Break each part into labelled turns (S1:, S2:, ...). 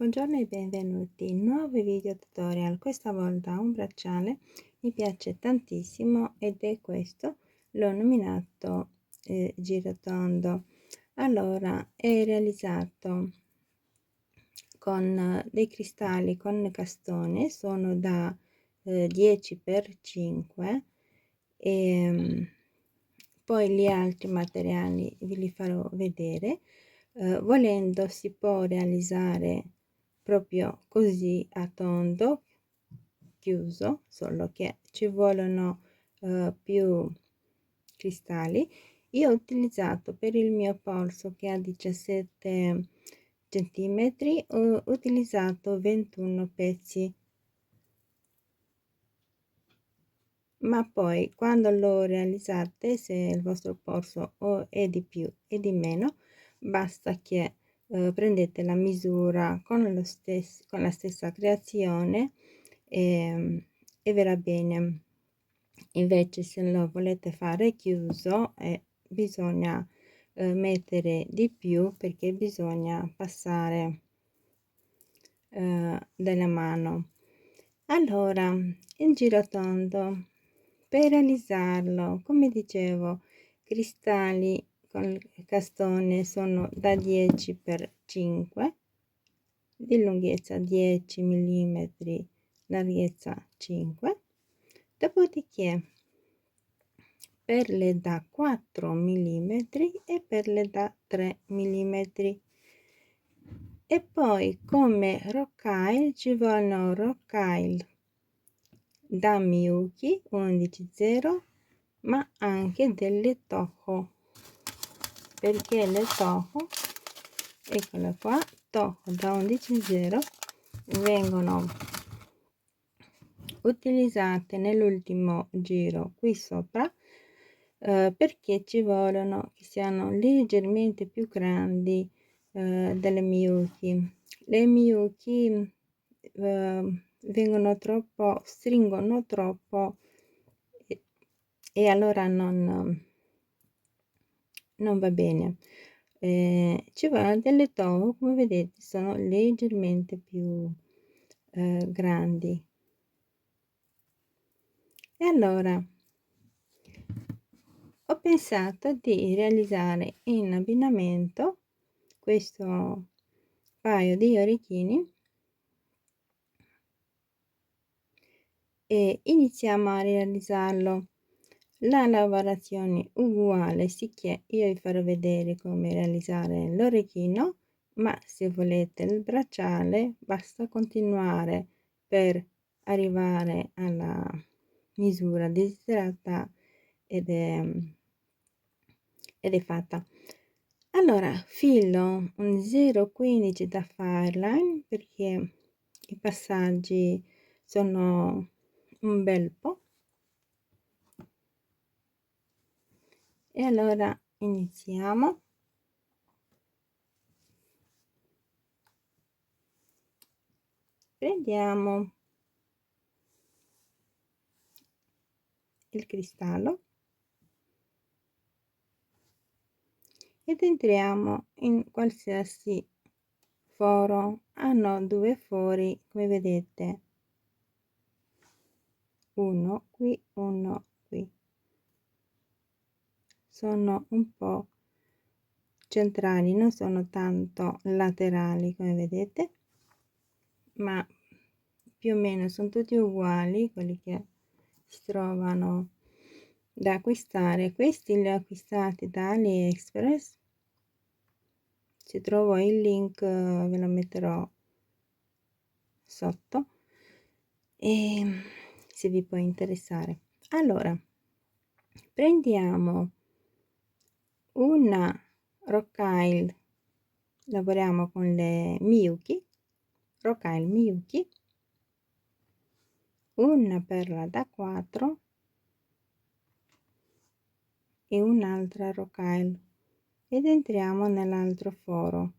S1: Buongiorno e benvenuti, nuovo video tutorial. Questa volta un bracciale mi piace tantissimo ed è questo, l'ho nominato girotondo. Allora, è realizzato con dei cristalli con castone, sono da 10x5 e poi gli altri materiali ve li farò vedere. Volendo si può realizzare proprio così a tondo chiuso, solo che ci vogliono più cristalli. Io ho utilizzato per il mio polso che ha 17 centimetri, ho utilizzato 21 pezzi, ma poi quando lo realizzate, se il vostro polso o è di più e di meno, basta che prendete la misura con con la stessa creazione e verrà bene. Invece se lo volete fare chiuso bisogna mettere di più, perché bisogna passare della mano. Allora, il girotondo, per realizzarlo, come dicevo, cristalli con castone sono da 10x5 di lunghezza 10 mm, larghezza 5. Dopodiché perle da 4 mm e perle da 3 mm. E poi come rocaille ci vogliono rocaille da Miyuki 11.0, ma anche delle Toho, perché le Toho, eccole qua, Toho da 11.0 vengono utilizzate nell'ultimo giro qui sopra, perché ci vogliono che siano leggermente più grandi delle Miyuki. Le Miyuki stringono troppo e allora non va bene. Ci vogliono delle Toho, come vedete, sono leggermente più grandi. E allora ho pensato di realizzare in abbinamento questo paio di orecchini e iniziamo a realizzarlo. La lavorazione uguale, sicché io vi farò vedere come realizzare l'orecchino, ma se volete il bracciale basta continuare per arrivare alla misura desiderata ed è fatta. Allora, filo un 0,15 da fireline perché i passaggi sono un bel po'. E allora iniziamo. Prendiamo il cristallo ed entriamo in qualsiasi foro. Hanno due fori, come vedete, uno qui, uno qui. Sono un po' centrali, non sono tanto laterali come vedete, ma più o meno sono tutti uguali quelli che si trovano da acquistare. Questi li ho acquistati da AliExpress, se trovo il link ve lo metterò sotto e se vi può interessare. Allora prendiamo una rocaille, lavoriamo con le Miyuki, rocaille Miyuki, una perla da 4 e un'altra rocaille ed entriamo nell'altro foro.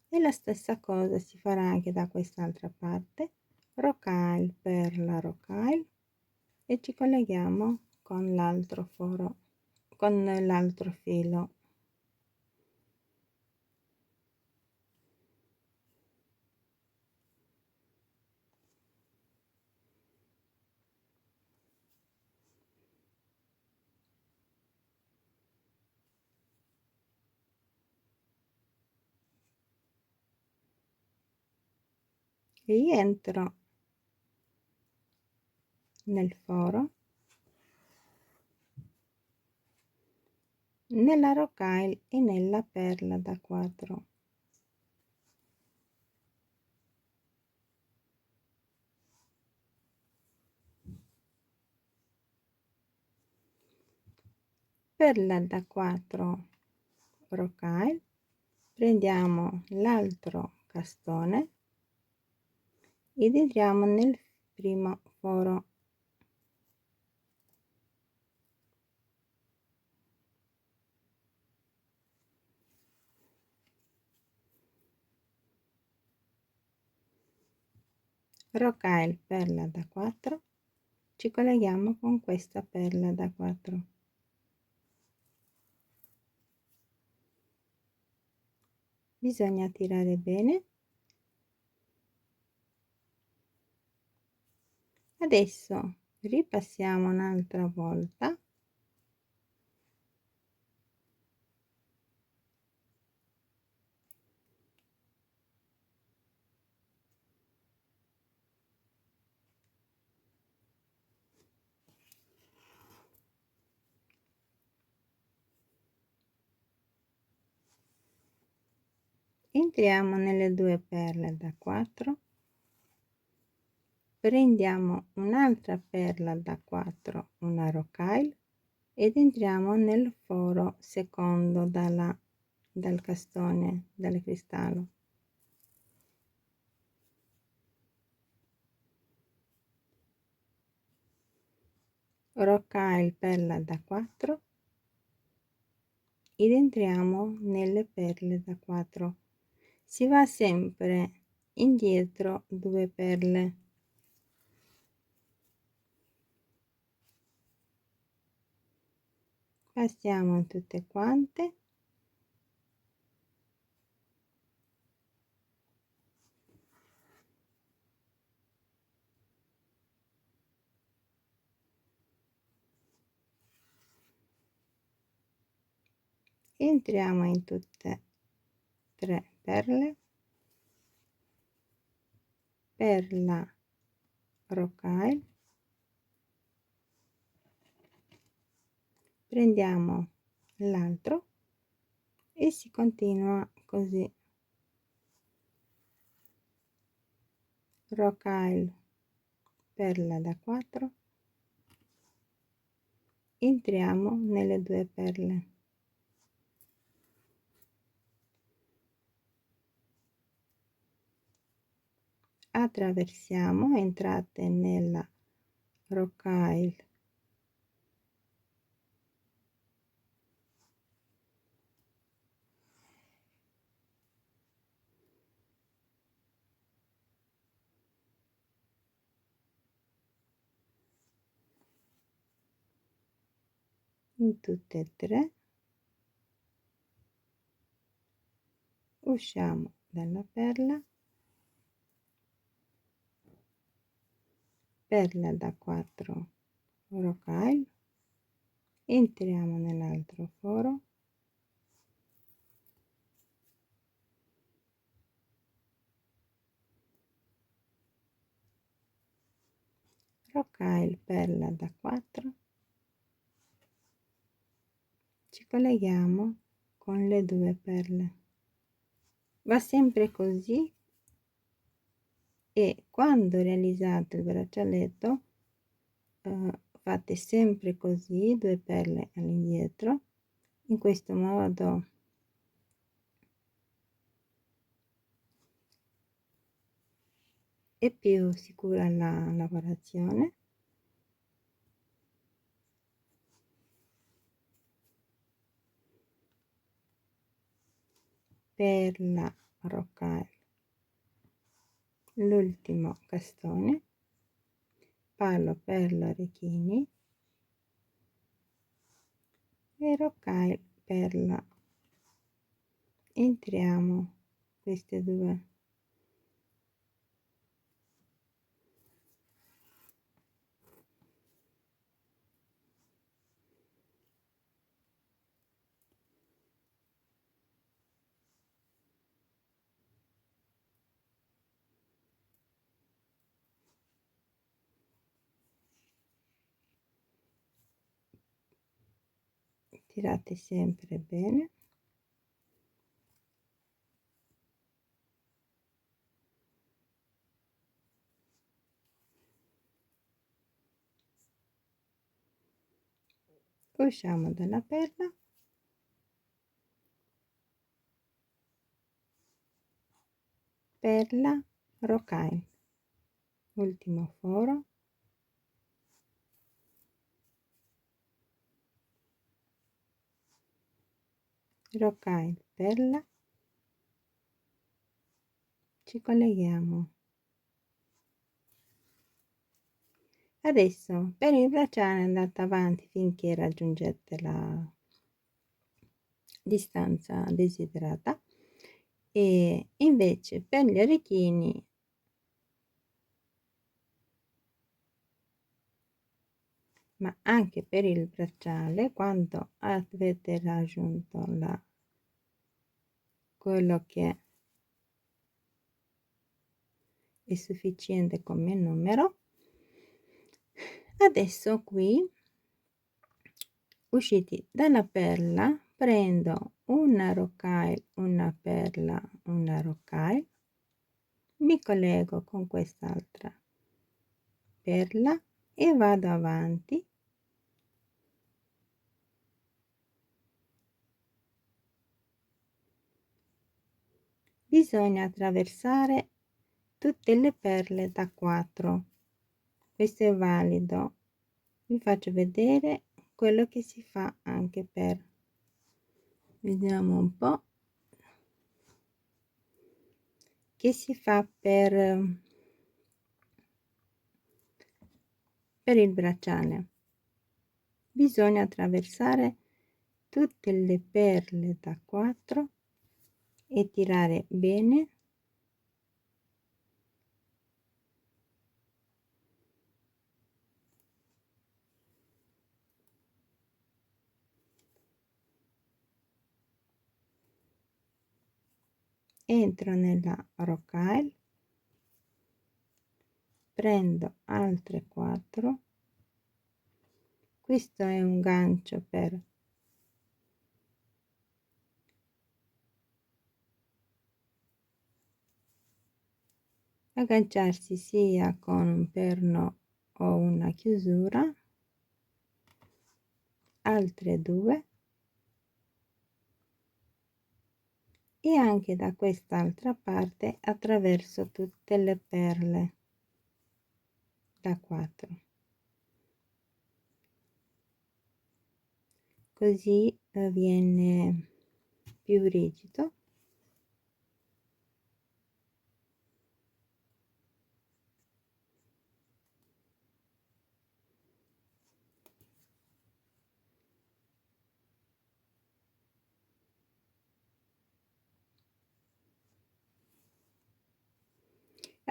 S1: E la stessa cosa si farà anche da quest'altra parte, rocaille, perla, rocaille, e ci colleghiamo con l'altro foro con l'altro filo. Rientro nel foro, nella rocaille e nella perla da 4. Perla da 4 rocaille, prendiamo l'altro castone ed entriamo nel primo foro. Rocaille, perla da 4, ci colleghiamo con questa perla da 4. Bisogna tirare bene. Adesso ripassiamo un'altra volta entriamo nelle 2 perle da 4, prendiamo un'altra perla da 4, una rocaille, ed entriamo nel foro secondo dal castone, dal cristallo. Rocaille, perla da 4 ed entriamo nelle perle da 4. Si va sempre indietro 2 perle. Passiamo in tutte quante. Entriamo in tutte 3 perle, perla rocaille, prendiamo l'altro e si continua così. Rocaille, perla da 4, entriamo nelle 2 perle. Attraversiamo, entrate nella rocaille in tutte e 3, usciamo dalla perla, perla da 4 rocaille, entriamo nell'altro foro, rocaille, perla da 4, ci colleghiamo con le 2 perle. Va sempre così e quando realizzate il braccialetto fate sempre così, 2 perle all'indietro. In questo modo è più sicura la lavorazione. Perla rocaille, l'ultimo castone, palo per l'orecchini, e rocaille perla. Entriamo queste due. Tirate sempre bene. Usciamo dalla perla, perla, rocaille, ultimo foro, rocaille, perla, ci colleghiamo. Adesso per il bracciale andate avanti finché raggiungete la distanza desiderata, e invece per gli orecchini ma anche per il bracciale, quando avete raggiunto quello che è sufficiente come numero, adesso qui usciti dalla perla prendo una rocaille, una perla, una rocaille, mi collego con quest'altra perla e vado avanti bisogna attraversare tutte le perle da 4. Questo è valido, vi faccio vedere quello che si fa anche per, vediamo un po' che si fa per il bracciale. Bisogna attraversare tutte le perle da 4 e tirare bene entro nella rocaille, prendo altre 4, questo è un gancio per agganciarsi sia con un perno o una chiusura, altre 2 e anche da quest'altra parte attraverso tutte le perle da 4, così viene più rigido.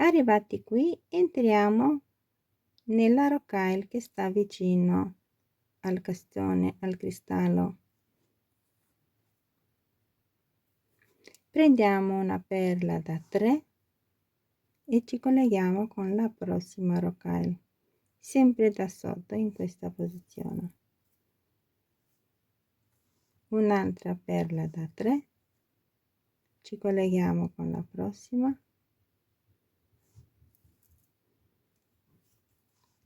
S1: Arrivati qui entriamo nella rocaille che sta vicino al castone, al cristallo. Prendiamo una perla da 3 e ci colleghiamo con la prossima rocaille, sempre da sotto in questa posizione. Un'altra perla da 3, ci colleghiamo con la prossima,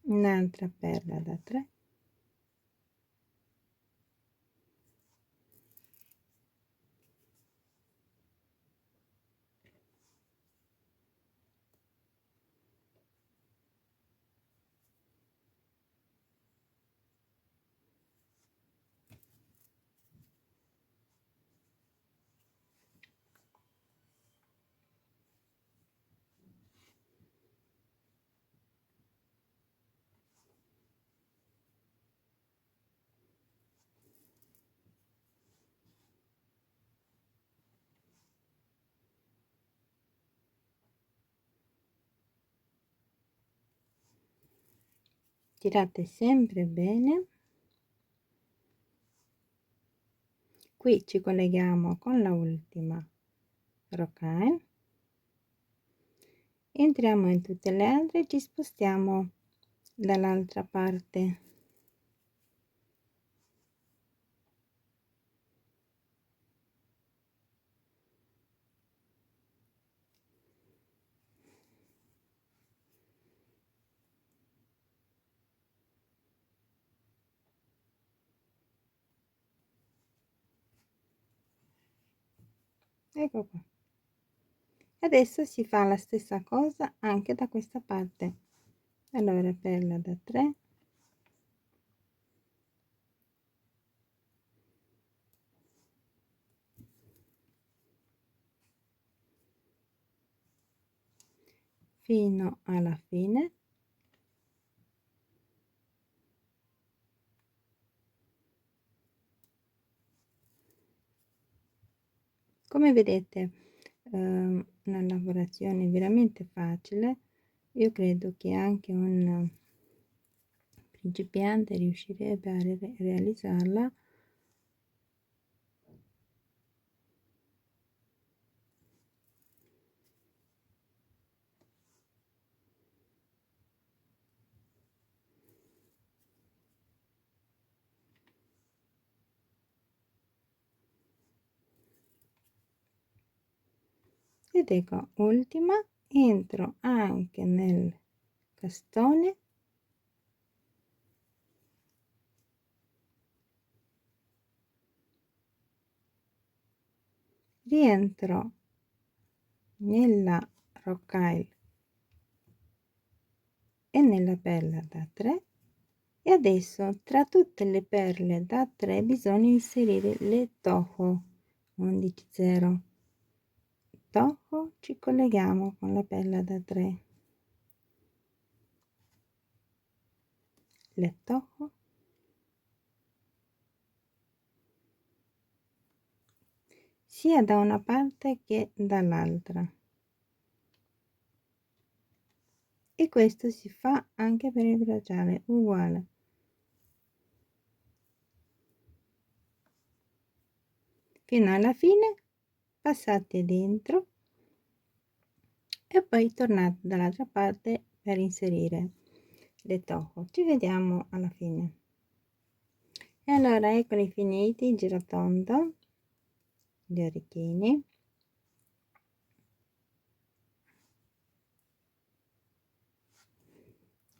S1: un'altra perla da 3, Tirate sempre bene. Qui ci colleghiamo con la ultima rocaille, entriamo in tutte le altre e ci spostiamo dall'altra parte. Ecco qua. Adesso si fa la stessa cosa anche da questa parte. Allora perla da 3, fino alla fine. Come vedete, una lavorazione veramente facile. Io credo che anche un principiante riuscirebbe a realizzarla. Ed ecco, ultima, entro anche nel castone, rientro nella rocaille e nella perla da 3 e adesso tra tutte le perle da 3 bisogna inserire le toho 11 0 toho, ci colleghiamo con la perla da 3, le toho, sia da una parte che dall'altra, e questo si fa anche per il bracciale uguale. Fino alla fine passate dentro e poi tornate dall'altra parte per inserire le toho. Ci vediamo alla fine. E allora eccoli finiti il girotondo, gli orecchini,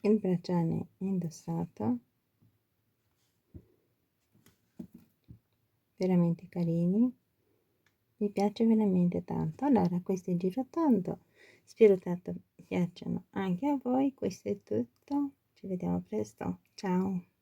S1: il bracciale indossato, veramente carini, mi piace veramente tanto. Allora questo è il girotondo, spero tanto piacciono anche a voi. Questo è tutto, ci vediamo presto, ciao.